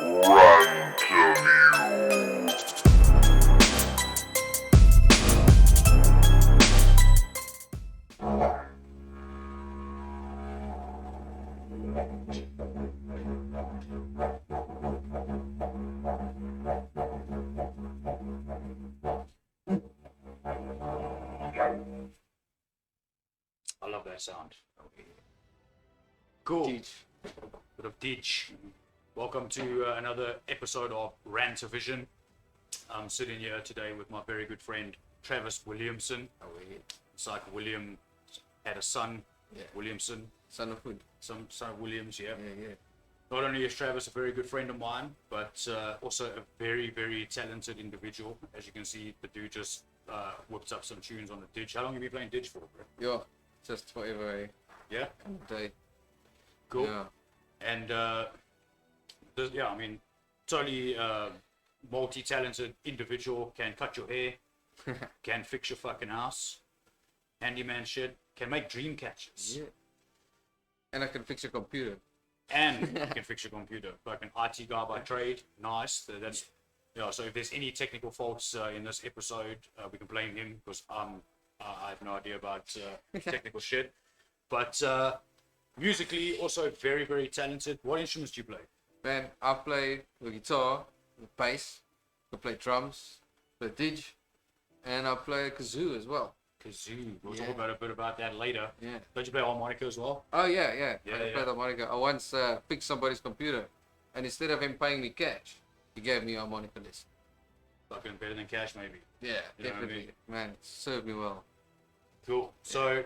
Ranteview. I love that sound. Cool. Teach. Bit of ditch. Welcome to another episode of Ranteview. I'm sitting here today with my very good friend Travis Williamson. It's like William had a son, Yeah. Williamson, Son of food. some son of Williams. Yeah. Yeah. Not only is Travis a very good friend of mine, but also a very, very talented individual. As you can see, the dude just whipped up some tunes on the ditch. How long have you been playing ditch for, bro? Yeah. Just forever, eh? Yeah. Day. Cool. Yeah. And yeah, I mean, totally multi-talented individual. Can cut your hair, can fix your fucking house, handyman shit, can make dream catches, Yeah. And I can fix your computer. and can fix your computer. Like an IT guy by trade. Nice. That's yeah. So if there's any technical faults in this episode, we can blame him because I have no idea about technical shit. But musically, also very, very talented. What instruments do you play? Man, I play the guitar, the bass, I play drums, the didge, and I play a kazoo as well. Kazoo. We'll Yeah. talk about a bit about that later. Yeah. Don't you play harmonica as well? Oh yeah. Yeah, I can yeah. play the harmonica. I once fixed somebody's computer, and instead of him paying me cash, he gave me a harmonica lesson. Fucking better than cash, maybe. Yeah, You know what I definitely. Man, it served me well. Cool. So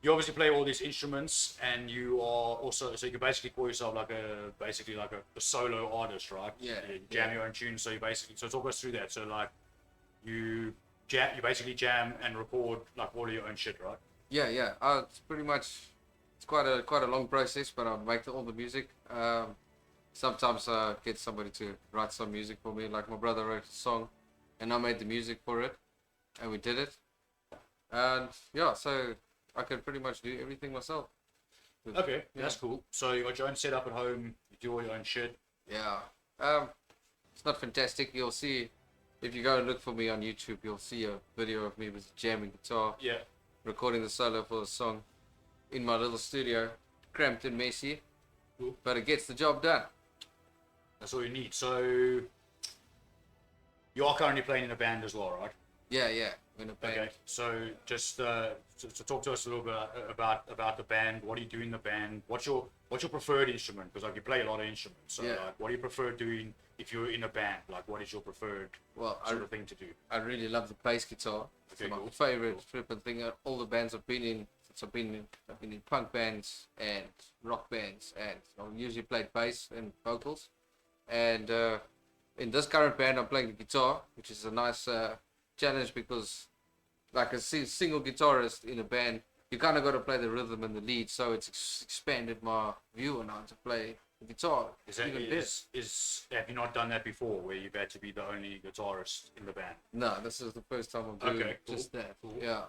you obviously play all these instruments, and you are also so you can basically call yourself like a solo artist, right? Yeah, You jam yeah. your own tunes. So you basically talk us through that. So like you basically jam and record like all of your own shit, right? Yeah. It's pretty much it's quite a long process, but I make all the music. Sometimes I get somebody to write some music for me. Like my brother wrote a song, and I made the music for it, and we did it. And yeah, so I can pretty much do everything myself. Okay, Yeah. that's cool. So you got your own setup at home. You do all your own shit. Yeah. It's not fantastic. You'll see if you go and look for me on YouTube, you'll see a video of me with jamming guitar, Yeah. recording the solo for the song in my little studio, cramped and messy, Cool. but it gets the job done. That's all you need. So you are currently playing in a band as well, right? Yeah. In a band. Okay. So just to talk to us a little bit about the band. What do you do in the band? What's your preferred instrument? Because like you play a lot of instruments. So Yeah. like, what do you prefer doing if you're in a band? Like, what is your preferred Well, sort of thing to do? I really love the bass guitar. Okay, It's my cool. favorite flipping thing. All the bands I've been in, since I've been in punk bands and rock bands, and I've usually played bass and vocals. And in this current band, I'm playing the guitar, which is a nice challenge because, like a single guitarist in a band, you kind of got to play the rhythm and the lead. So it's expanded my view on how to play the guitar. Is that even better. have you not done that before, where you've had to be the only guitarist in the band? No, this is the first time I'm doing Okay, cool, just that. cool. Yeah.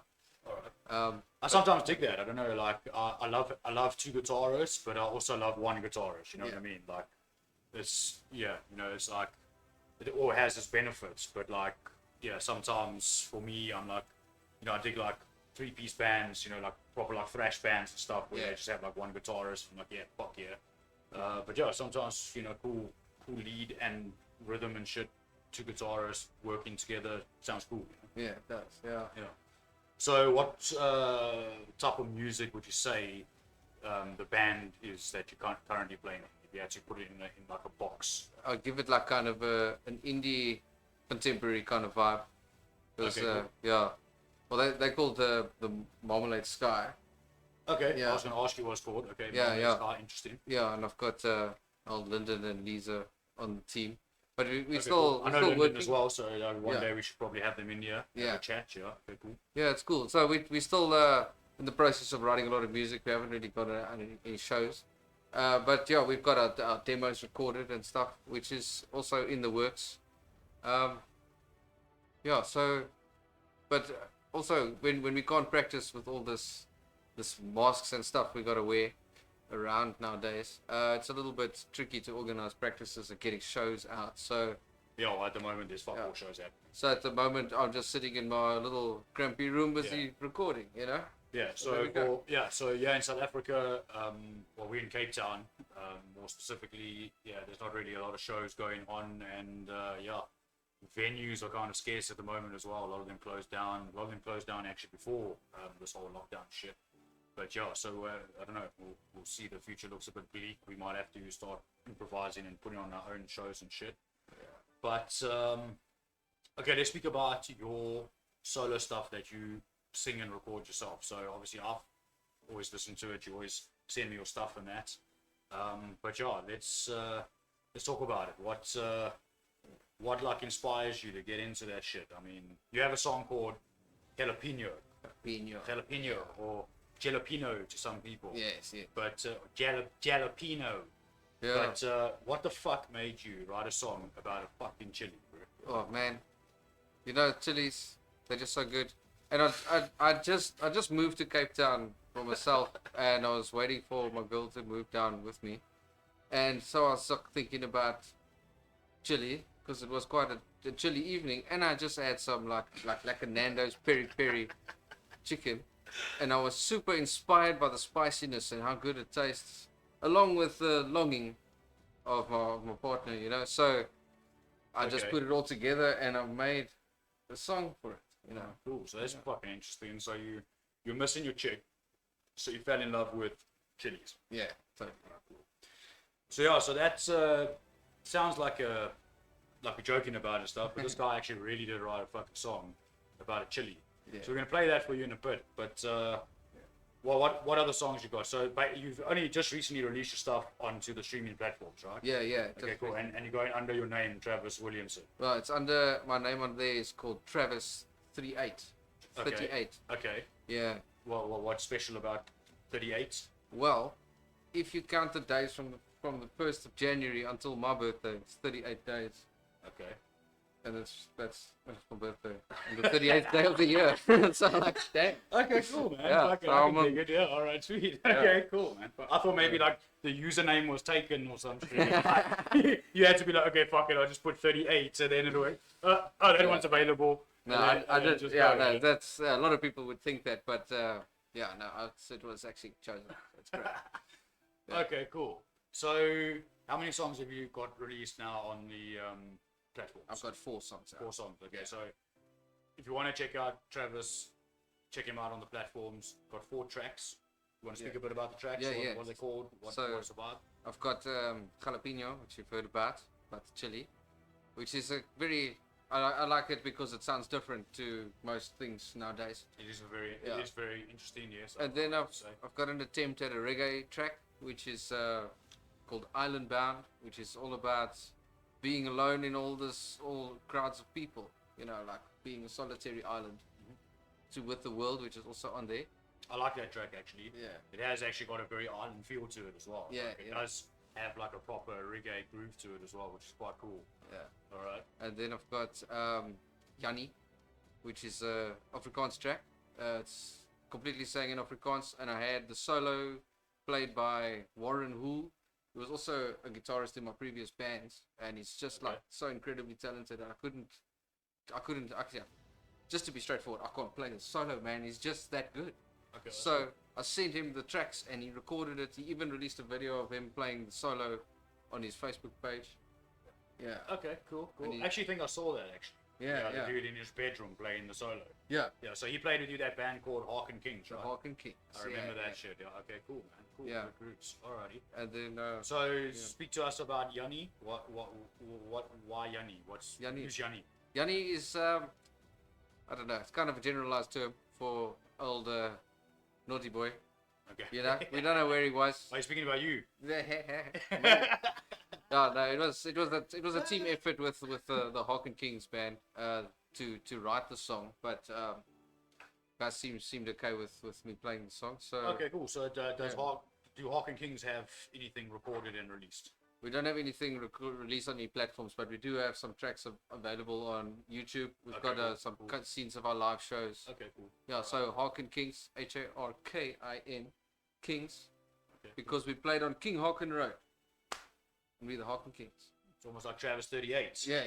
All right. Um, I sometimes dig that. I don't know. Like I love two guitarists, but I also love one guitarist. You know what I mean? Like it's it's like it all has its benefits, but like sometimes for me, I'm like I dig like 3-piece bands. Like proper like thrash bands and stuff where Yeah. they just have like one guitarist. I'm like fuck yeah. But sometimes cool lead and rhythm and shit. Two guitarists working together sounds cool. Yeah, it does. Yeah. Yeah. So what type of music would you say the band is that you're currently playing? If you had to put it in like a box. I'll give it like kind of an indie contemporary kind of vibe. Because, Okay, cool. yeah. Well, they call the Marmalade Sky. Okay. Yeah. I was going to ask you what it's called. Okay. Yeah, Marmalade yeah. Sky, interesting. Yeah, and I've got old Lyndon and Lisa on the team. But we Okay, still, cool. I we're know still Lyndon working. as well, so one Yeah. day we should probably have them in here. Have Yeah. a chat. Yeah. Okay. Cool. Yeah, it's cool. So we're still in the process of writing a lot of music. We haven't really got any shows. But yeah, we've got our demos recorded and stuff, which is also in the works. Yeah, so, but also when we can't practice with all this masks and stuff we got to wear, around nowadays. It's a little bit tricky to organize practices and getting shows out. So Yeah, well, at the moment there's fuck all shows happening. so at the moment I'm just sitting in my little crampy room busy recording, you know. Yeah, there we so go. in South Africa, well, we're in Cape Town, more specifically. Yeah, there's not really a lot of shows going on, and venues are kind of scarce at the moment as well. A lot of them closed down. A lot of them closed down actually before this whole lockdown shit. But yeah, so I don't know. We'll see. The future looks a bit bleak. We might have to start improvising and putting on our own shows and shit. But okay, let's speak about your solo stuff that you sing and record yourself. So obviously I've always listened to it. You always send me your stuff and that. But yeah, let's talk about it. What like inspires you to get into that shit? I mean, you have a song called Jalapeno or Jalapeno to some people. Yes. But Jalapeno. Yeah. But what the fuck made you write a song about a fucking chili, bro? Oh man, you know chilies, they're just so good. And I just moved to Cape Town for myself, and I was waiting for my girl to move down with me, and so I was thinking about chili because it was quite a chilly evening, and I just had some like a Nando's peri peri chicken, and I was super inspired by the spiciness and how good it tastes, along with the longing of my partner, you know. So I just put it all together, and I made a song for it. You know. Cool. So that's fucking interesting. So you're missing your chick, so you fell in love with chilies. Yeah. Totally. Cool. So yeah, so that's sounds like we're joking about it and stuff, but this guy actually really did write a fucking song about a chili. Yeah. So we're gonna play that for you in a bit. But well, what other songs you got? So you've only just recently released your stuff onto the streaming platforms, right? Yeah. Okay, cool. And you're going under your name, Travis Williamson. Well, it's under my name on there is called Travis38. 38. Okay. Yeah. Well, what's special about 38? Well, if you count the days from the 1st of January until my birthday, it's 38 days. Okay. And that's my birthday. And the 38th day of the year. So like, dang. Okay, cool, man. Yeah, Okay, so I I'm can dig it. Yeah, all right, sweet. Okay, cool, man. I thought maybe like the username was taken or something. You had to be like, okay, fuck it, I'll just put 38, and then it'll work. That one's available. No, I did. That's a lot of people would think that, but it was actually chosen. That's great. Yeah. Okay, cool. So, how many songs have you got released now on the platforms? I've got 4 songs out. 4 songs. Okay, so if you want to check out Travis, check him out on the platforms. Got 4 tracks. You want to speak a bit about the tracks? What are they called? What's about? I've got Jalapeno, which you've heard about the chili, which is a very I like it because it sounds different to most things nowadays. It is very interesting, yes. And then I've got an attempt at a reggae track, which is called Island Bound, which is all about being alone in all crowds of people, you know, like being a solitary island with the world, which is also on there. I like that track actually. Yeah. It has actually got a very island feel to it as well. Yeah. Like, it does have like a proper reggae groove to it as well, which is quite cool. Yeah. All right. And then I've got Yanni, which is a Afrikaans track. It's completely sang in Afrikaans, and I had the solo played by Warren Hool, who was also a guitarist in my previous bands, and he's just like so incredibly talented. I couldn't actually, just to be straightforward, I can't play the solo, man. He's just that good. Okay. So I sent him the tracks, and he recorded it. He even released a video of him playing the solo on his Facebook page. Yeah. Okay, cool. I actually think I saw that actually. Yeah. The dude in his bedroom playing the solo. Yeah. Yeah, so he played with you that band called Harkin Kings, right? The Harkin Kings. I remember that shit. Yeah, okay, cool, man. Cool. Yeah. Good groups. Alrighty. And then speak to us about Yanni. Why Yanni? Who's Yanni? Yanni is I don't know, it's kind of a generalized term for old naughty boy. Okay. You know, we don't know where he was. Are you speaking about you? No, it was a team effort with the Harkin Kings band to write the song, but guys seemed okay with me playing the song. So okay, cool. So do Harkin Kings have anything recorded and released? We don't have anything released on any platforms, but we do have some tracks available on YouTube. We've got some cut scenes of our live shows. Okay, cool. Yeah, so Harkin Kings, Harkin Kings, Okay. because we played on King Hawken Road. And we're the Hawken Kings. It's almost like Travis38. Yeah.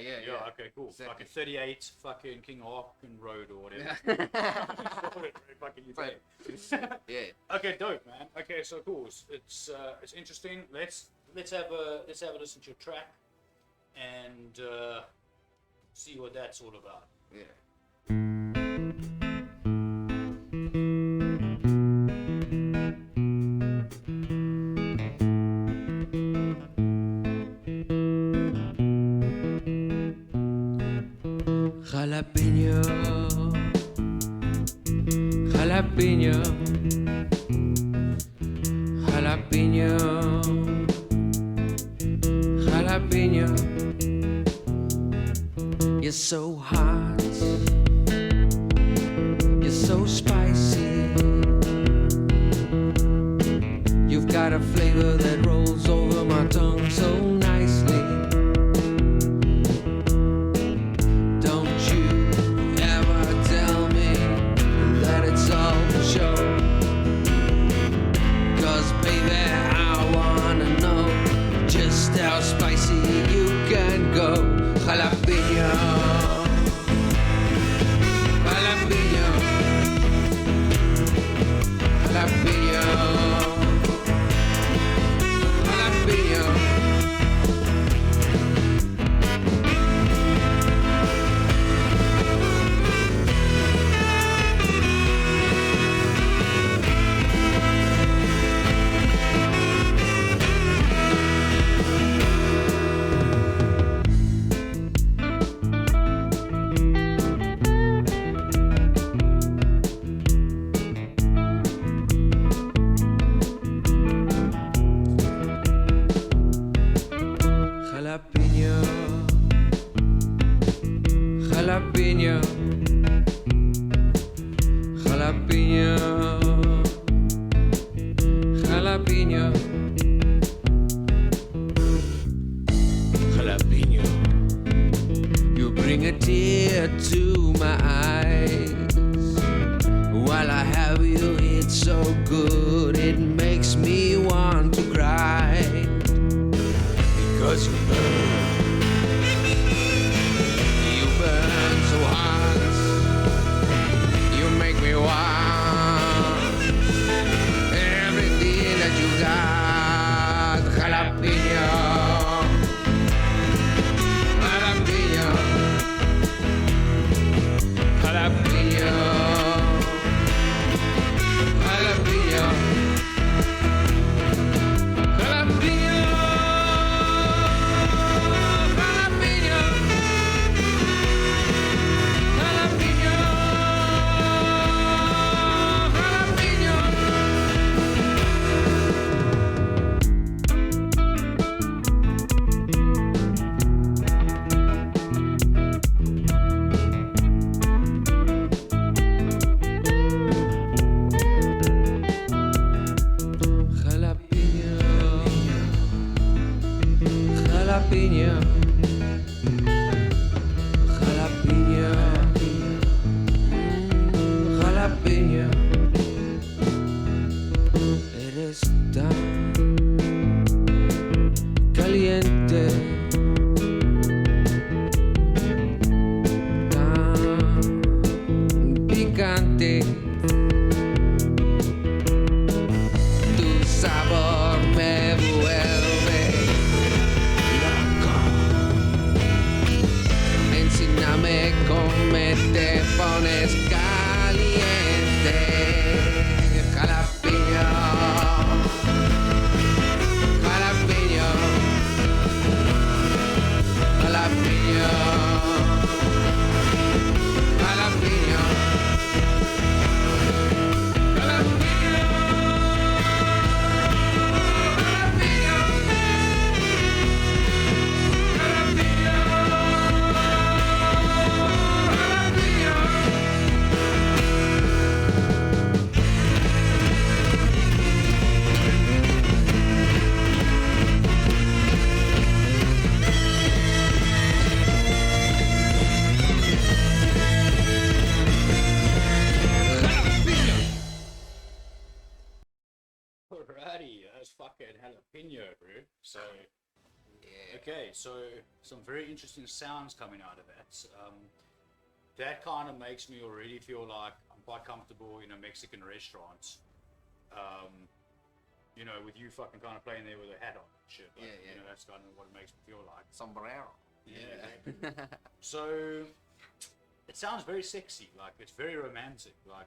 Okay, cool. Exactly. Like a 38 fucking King Hawken Road or whatever. Fucking UK. Yeah. Okay, dope, man. Okay, so cool. It's interesting. Let's have a listen to your track and see what that's all about. Yeah. Jalapeno, jalapeno, jalapeno, jalapeno. You're so hot, you're so spicy. You've got a flavor that rolls over my tongue so nicely. How spicy you can go. Jalapeno, jalapeno, jalapeno, jalapeno. Jalapeno, jalapeno, jalapeno, jalapeno. You bring a tear to my eyes while I have you. It's so good, it makes me want to cry because you burn. So hot, you make me want everything that you got. Jalapeno, jalapeno, jalapeno, jalapeno, jalapeno. Jalapeno, jalapeno, jalapeno. Eres tan caliente, tan picante. Tu sabor me vuelve loco. Encíname como te pones caliente. Jalapeno, jalapeno, Okay, so some very interesting sounds coming out of that. That kind of makes me already feel like I'm quite comfortable in a Mexican restaurant. You know, with you fucking kind of playing there with a hat on and shit. Like, Yeah. You know, that's kind of what it makes me feel like. Sombrero. Yeah. So it sounds very sexy. Like it's very romantic. Like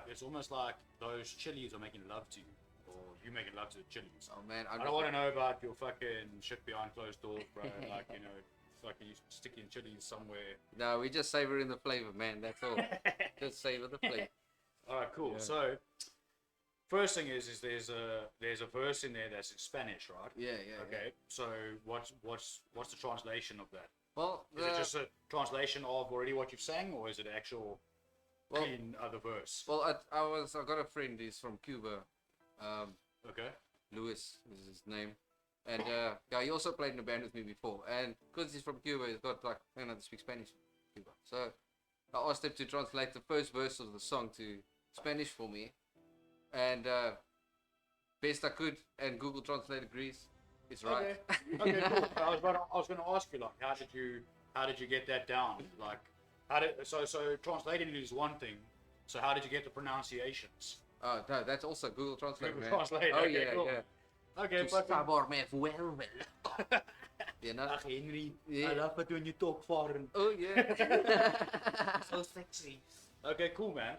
it's almost like those chilies are making love to you, or you making love to the chilies. Oh man, I don't want to know about your fucking shit behind closed doors, bro. Like, you know, fucking you sticking chilies somewhere. No, we just savoring the flavor, man. That's all. Just savor the flavor. All right, cool. Yeah. So first thing is there's a verse in there that's in Spanish, right? Yeah. Okay. So what's the translation of that? Well, Is it just a translation of already what you've sang, or is it actual clean other verse? well, I got a friend. He's from Cuba. Okay. Luis is his name, and yeah, he also played in a band with me before. And because he's from Cuba, he's got like to speak Spanish in Cuba. So I asked him to translate the first verse of the song to Spanish for me, and best I could. And Google Translate agrees. It's right. Okay, cool. I was gonna ask you, like, how did you get that down? Like, so translating it is one thing. So how did you get the pronunciations? Oh no, that's also Google Translate. Google Man. Translate, Oh okay, yeah, cool. yeah. Okay, Tu fucking. sabor me vuelve. You know? Ach, Henry, Yeah. I love it when you talk foreign. Oh yeah. So sexy. Okay, cool, man.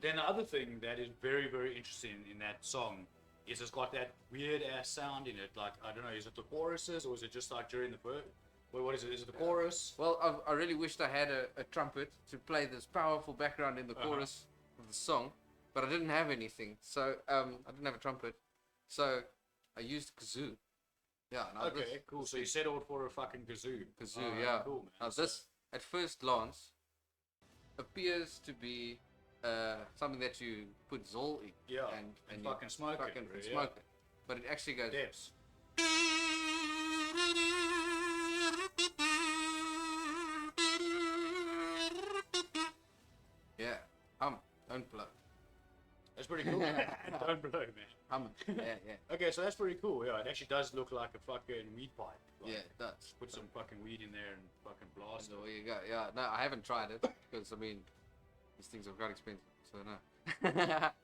Then the other thing that is very, very interesting in that song is it's got that weird ass sound in it. Like, I don't know, is it the choruses or is it just like during the verse? What is it? Is it the chorus? Well, I really wished I had a trumpet to play this powerful background in the chorus of the song, but I didn't have anything. So I didn't have a trumpet, so I used kazoo. Yeah. Now Okay, cool. So you settled for a fucking kazoo. Kazoo, Alright, yeah. Cool, man. Now So- this, at first glance, appears to be something that you put Zol in. Yeah, And and you fucking smoke it, fucking really, smoke it. But it actually goes. Depths. Yeah. Don't blow. That's pretty cool. Don't blow, man. Yeah. Okay, so that's pretty cool. Yeah, it actually does look like a fucking weed pipe. Like, Yeah, it does. Put some fucking weed in there and fucking blast So it. there you go. Yeah, no, I haven't tried it because I mean, these things are quite expensive. So no.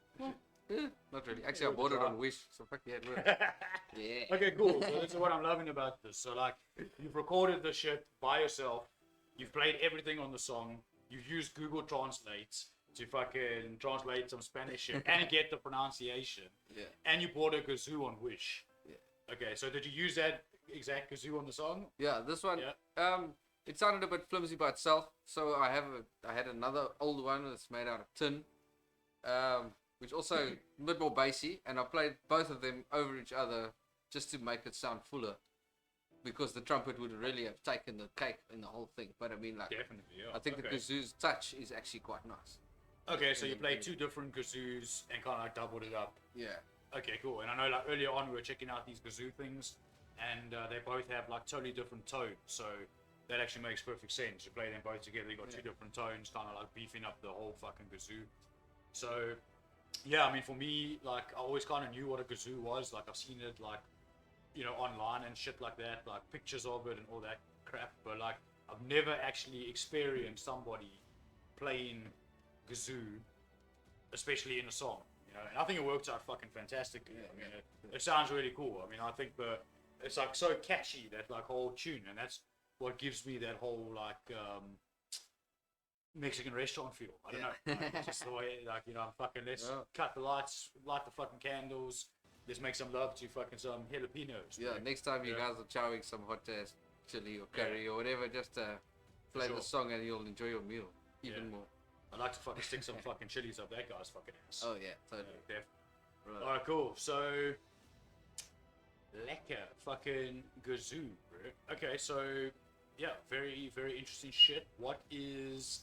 Not really. Actually, I bought it on Wish. So fuck yeah, it works. Yeah. Okay, cool. So this is what I'm loving about this. So like, you've recorded the shit by yourself. You've played everything on the song. You've used Google Translate to fucking translate some Spanish shit and get the pronunciation. Yeah. And you bought a kazoo on Wish. Yeah. Okay, so did you use that exact kazoo on the song? Yeah. This one. Yeah. It sounded a bit flimsy by itself. So I had another old one that's made out of tin. Which also a bit more bassy, and I played both of them over each other just to make it sound fuller, because the trumpet would really have taken the cake in the whole thing. But I mean, like, Definitely, yeah. I think the Okay. kazoo's touch is actually quite nice. Okay, so you played two different kazoos and kind of like doubled it up. Yeah, Okay, cool. And I know like earlier on we were checking out these kazoo things, and they both have like totally different tones. So that actually makes perfect sense. You play them both together, you got two different tones, kind of like beefing up the whole fucking kazoo. So yeah, I mean for me, like I always kind of knew what a kazoo was. Like I've seen it like, you know, online and shit like that, like pictures of it and all that crap. But like I've never actually experienced somebody playing kazoo, especially in a song. You know, and I think it works out fucking fantastically. I mean, it sounds really cool. I mean, I think it's like so catchy, that like whole tune, and that's what gives me that whole like Mexican restaurant feel. I don't know, like, just the way, like, you know, fucking let's cut the lights, light the fucking candles, let's make some love to fucking some jalapenos. yeah. Like, Next time you yeah. guys are chowing some hot ass chili or curry or whatever, just play Sure. the song and you'll enjoy your meal even Yeah. more. I'd like to fucking stick some fucking chilies up that guy's fucking ass. Oh yeah, totally. Yeah, def- Right. Alright, cool. So, lekker fucking kazoo, bro. Okay, so yeah, very, very interesting shit. What is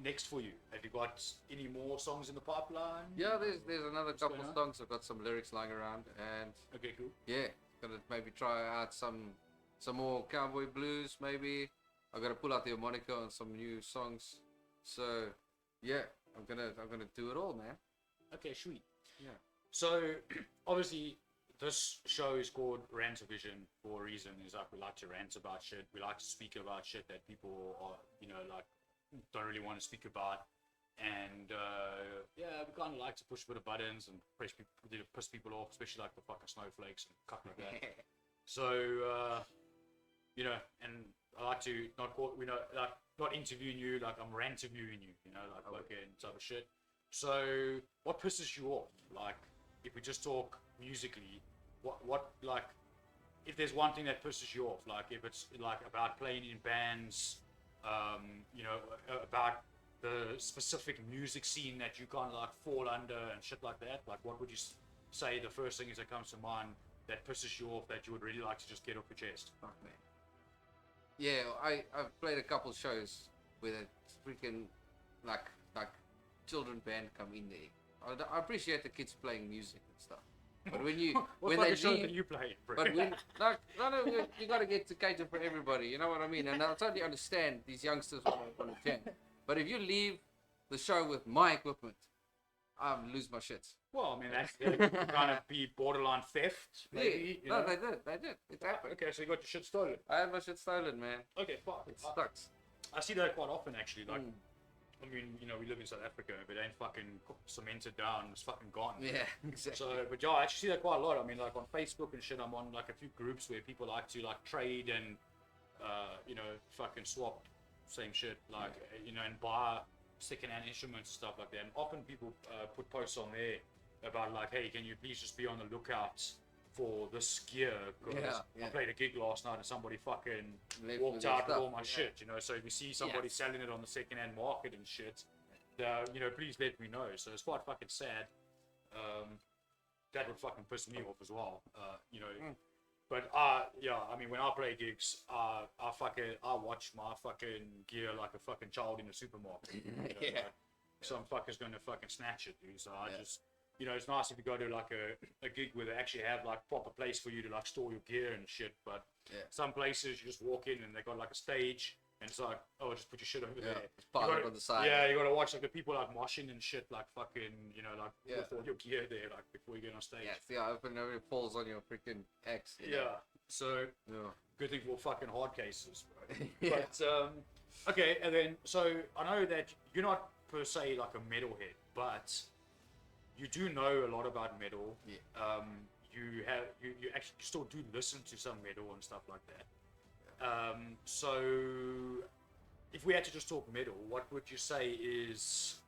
next for you? Have you got any more songs in the pipeline? Yeah, there's another couple going of on? songs. I've got some lyrics lying around, and Okay, cool. yeah, gonna maybe try out some more cowboy blues. Maybe I gotta pull out the harmonica on some new songs. So yeah, I'm gonna do it all, man. Okay, sweet. Yeah. So, obviously, this show is called Ranteview for a reason. Is like we like to rant about shit. We like to speak about shit that people are, like don't really want to speak about. And yeah, we kind of like to push a bit of buttons and piss people off, especially like the fucking snowflakes and cuck like that. So and I like to not interviewing you, like I'm ranterviewing you, like fucking type of shit. So what pisses you off? Like if we just talk musically, what like if there's one thing that pisses you off, like if it's like about playing in bands, about the specific music scene that you kind of like fall under and shit like that, like what would you say the first thing is that comes to mind that pisses you off that you would really like to just get off your chest? Fuck, man. Yeah, I've played a couple shows with a freaking like children band come in there. I appreciate the kids playing music and stuff, but when you what when they show leave, that you play, bro? but when you got to get to cater for everybody, you know what I mean? And I totally understand these youngsters want to jam, but if you leave the show with my equipment, I lose my shit. Well, I mean, that could kind of be borderline theft, maybe. Yeah. No, they did. It happened. Okay, so you got your shit stolen. I had my shit stolen, man. Okay, fuck. It sucks. I see that quite often, actually. Like, I mean, we live in South Africa. If it ain't fucking cemented down, it's fucking gone. Yeah, exactly. So, but yeah, I actually see that quite a lot. I mean, like on Facebook and shit, I'm on like a few groups where people like to like trade and, fucking swap same shit, like, and buy second-hand instruments and stuff like that. And often people put posts on there about like, hey, can you please just be on the lookout for this gear? Because I played a gig last night and somebody fucking walked out with all my shit, So if you see somebody selling it on the second-hand market and shit, please let me know. So it's quite fucking sad. That would fucking piss me off as well, But I mean, when I play gigs, I watch my fucking gear like a fucking child in a supermarket. Like some fucker's gonna fucking snatch it, dude. So I just, it's nice if you go to like a gig where they actually have like proper place for you to like store your gear and shit. But some places you just walk in and they got like a stage. And it's like, oh, just put your shit over there. Pile it on the side. Yeah, you gotta watch like the people like moshing and shit, like fucking, with all your gear there, like before you get on stage. Yeah, see, I hope it never falls on your freaking axe. So good thing for fucking hard cases, bro. But okay, and then so I know that you're not per se like a metalhead, but you do know a lot about metal. Yeah. You actually still do listen to some metal and stuff like that. So if we had to just talk metal, what would you say is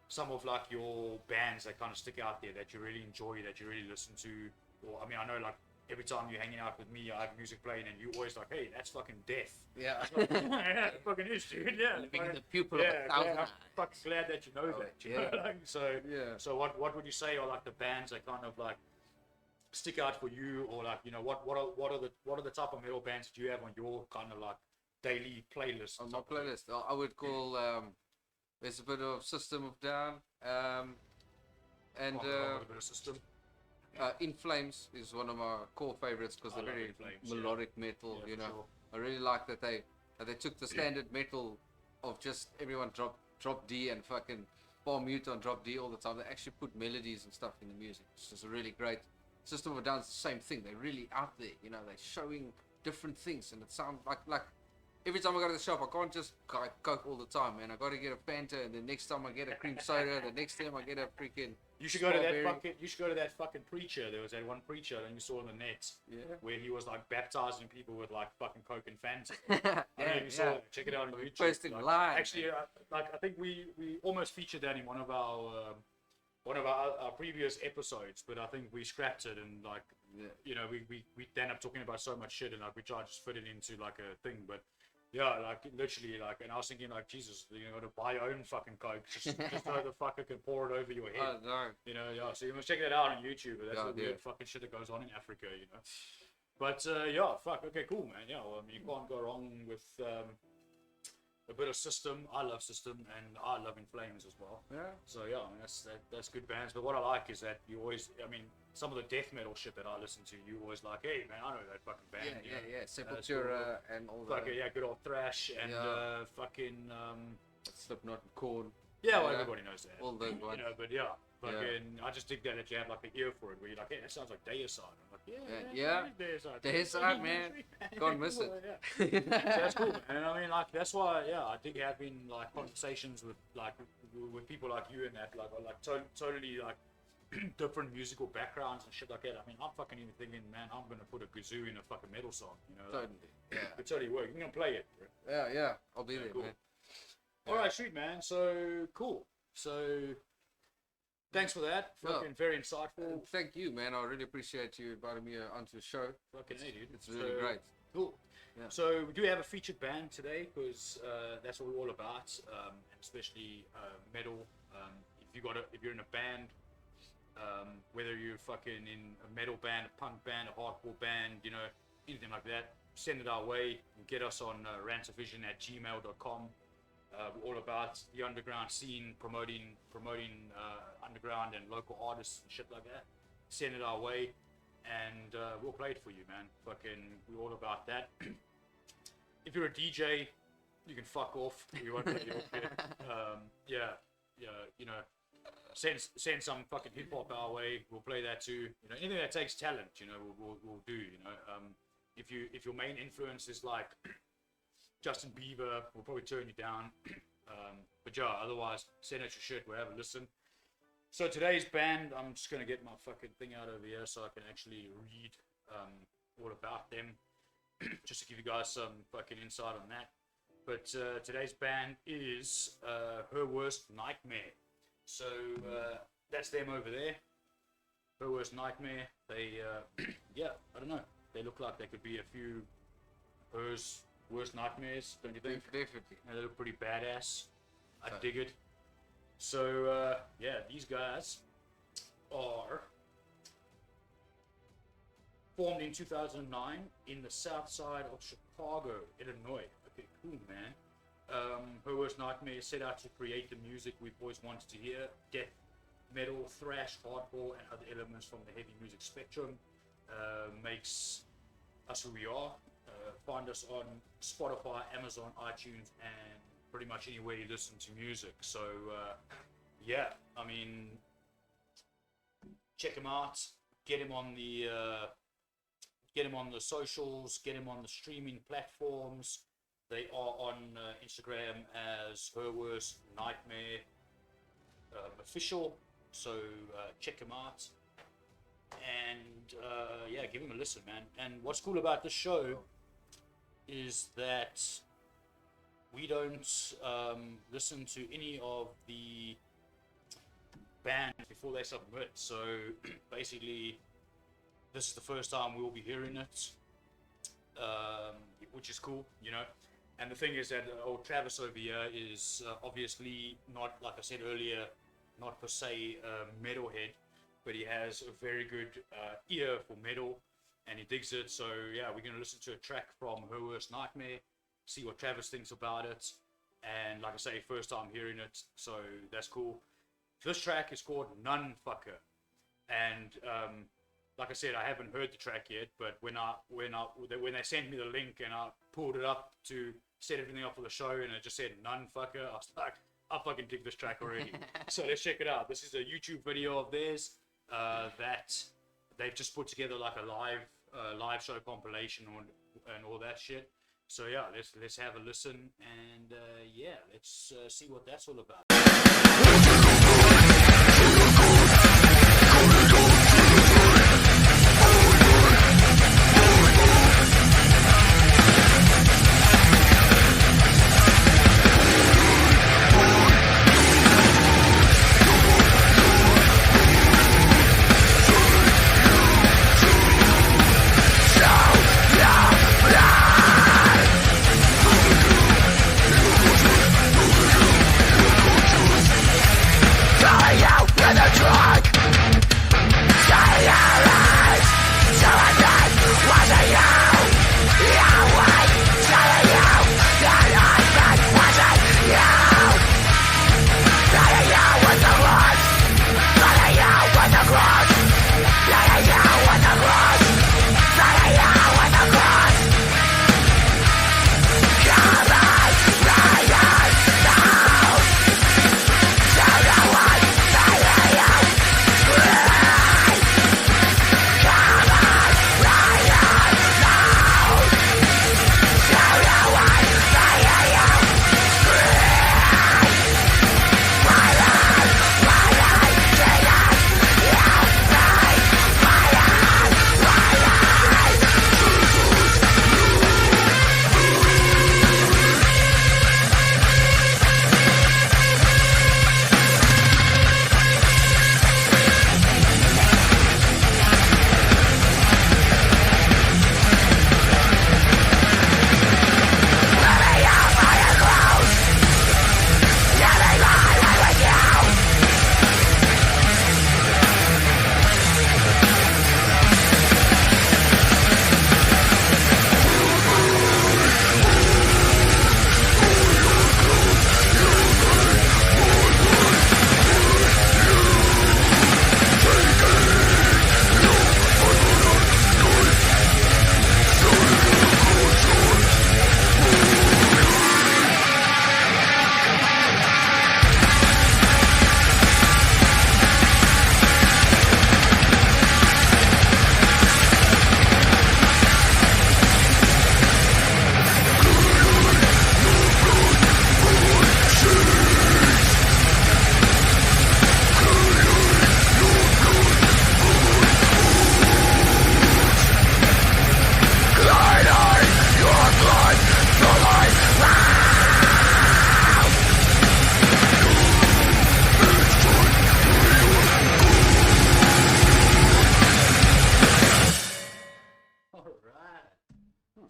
some of like your bands that kind of stick out there that you really enjoy, that you really listen to? Or I mean, I know like every time you're hanging out with me, I have music playing and you always like, hey, that's fucking death. Yeah. Yeah, it fucking is, dude. Yeah. Living in the pupil of 1,000 eyes. I'm fucking glad that you know that. You know? Like, so what would you say are like the bands that kind of like stick out for you, or like what are the type of metal bands that you have on your kind of like daily playlist? On my playlist, I would call there's a bit of System of Down, and a bit of System. In Flames is one of my core favorites because they're very melodic metal. Sure. I really like that they took the standard metal of just everyone drop D and fucking bar mute on drop D all the time. They actually put melodies and stuff in the music, which is really great. System of Down's the same thing. They're really out there, they're showing different things, and it sounds like every time I go to the shop, I can't just Coke all the time, man. I got to get a Fanta, and the next time I get a cream soda, the next time I get a freaking. You should go to that fucking preacher. There was that one preacher that you saw on the net, where he was like baptizing people with like fucking Coke and Fanta. Check it out on YouTube. Posting live. Actually, I think we almost featured that in one of our previous episodes, but I think we scrapped it and like we end up talking about so much shit and like we tried to just fit it into like a thing, but like literally like, and I was thinking like, Jesus, you got to buy your own fucking Coke just so the fucker can pour it over your head. Oh, no. So you must check that out on YouTube. But that's the weird fucking shit that goes on in Africa, But fuck, okay, cool, man. Well, I mean, you can't go wrong with a bit of System. I love System, and I love In Flames as well. Yeah. So I mean, that's good bands. But what I like is that you always, I mean, some of the death metal shit that I listen to, you always like, hey man, I know that fucking band. Yeah. Sepultura and all that. Fucking good old thrash fucking Slipknot and Korn. Yeah, well, everybody knows that. All those ones. Fucking, I just dig that you have like an ear for it, where you're like, hey, that sounds like Deicide. I'm like, Yeah. Deicide, man. Can't miss it. So that's cool, man. And I mean, like, that's why, I dig having like conversations with people like you and that, like totally like different musical backgrounds and shit like that. I mean, I'm fucking even thinking, man, I'm gonna put a kazoo in a fucking metal song, you know? Totally. Yeah. It totally work. You're gonna play it, bro. Yeah. I'll be there, cool. man. All right, sweet, man. So cool. So thanks for that. Fucking very insightful. Thank you, man. I really appreciate you inviting me onto the show. Fucking hey, dude. It's really great. Cool. Yeah. So we do have a featured band today because that's what we're all about, and especially metal. If you're in a band, whether you're fucking in a metal band, a punk band, a hardcore band, you know, anything like that, send it our way. Get us on ranteview@gmail.com. We're all about the underground scene, promoting underground and local artists and shit like that. Send it our way, and we'll play it for you, man. Fucking, we're all about that. If you're a DJ, you can fuck off. We won't play your shit. You know, send some fucking hip hop our way. We'll play that too. You know, anything that takes talent, you know, we'll do. You know, if your main influence is like Justin Bieber, we'll probably turn you down. But yeah, otherwise, send us your shit. We'll have a listen. So today's band, I'm just gonna get my fucking thing out over here so I can actually read all about them, just to give you guys some fucking insight on that. But today's band is Her Worst Nightmare. So that's them over there. Her Worst Nightmare. They, I don't know. They look like they could be a few Her's Worst Nightmares, don't you think? Definitely. They look pretty badass. I dig it. So, these guys are formed in 2009 in the south side of Chicago, Illinois. Okay, cool, man. Her Worst Nightmare set out to create the music we've always wanted to hear: death, metal, thrash, hardcore, and other elements from the heavy music spectrum. Makes us who we are. Find us on Spotify, Amazon, iTunes, and pretty much anywhere you listen to music. So, I mean, check him out. Get him on the socials. Get him on the streaming platforms. They are on Instagram as Her Worst Nightmare official. So check him out. And give him a listen, man. And what's cool about this show is that we don't listen to any of the bands before they submit. So basically, this is the first time we'll be hearing it, which is cool, you know. And the thing is that old Travis over here is obviously not, like I said earlier, not per se a metalhead, but he has a very good ear for metal, and he digs it. So yeah, we're gonna listen to a track from Her Worst Nightmare, see what Travis thinks about it, and like I say, first time hearing it, so that's cool. This track is called Nun Fucker, and like I said, I haven't heard the track yet, but when they sent me the link and I pulled it up to set everything up for the show, and it just said Nun Fucker, I was like, I fucking dig this track already. So let's check it out. This is a YouTube video of theirs that they've just put together like a live show compilation and all that shit. So yeah, let's have a listen, and let's see what that's all about.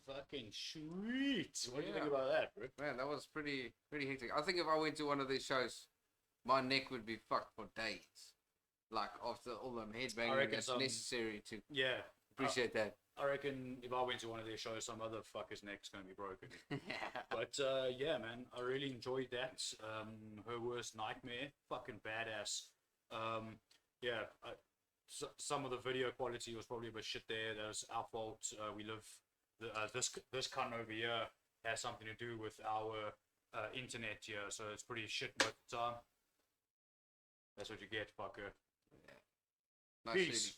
Fucking sweet. What do you think Yeah. about that, bro? Man, that was pretty hectic. I think if I went to one of these shows, my neck would be fucked for days. Like after all the headbanging reckon that's some- necessary to Yeah. appreciate that. I reckon if I went to one of their shows, some other fucker's neck's gonna be broken. Yeah. But yeah, man, I really enjoyed that. Her Worst Nightmare, fucking badass. Yeah, some of the video quality was probably a bit shit there. That was our fault. We live this cunt over here has something to do with our internet here, so it's pretty shit. But that's what you get, fucker. Nice Peace. shitty.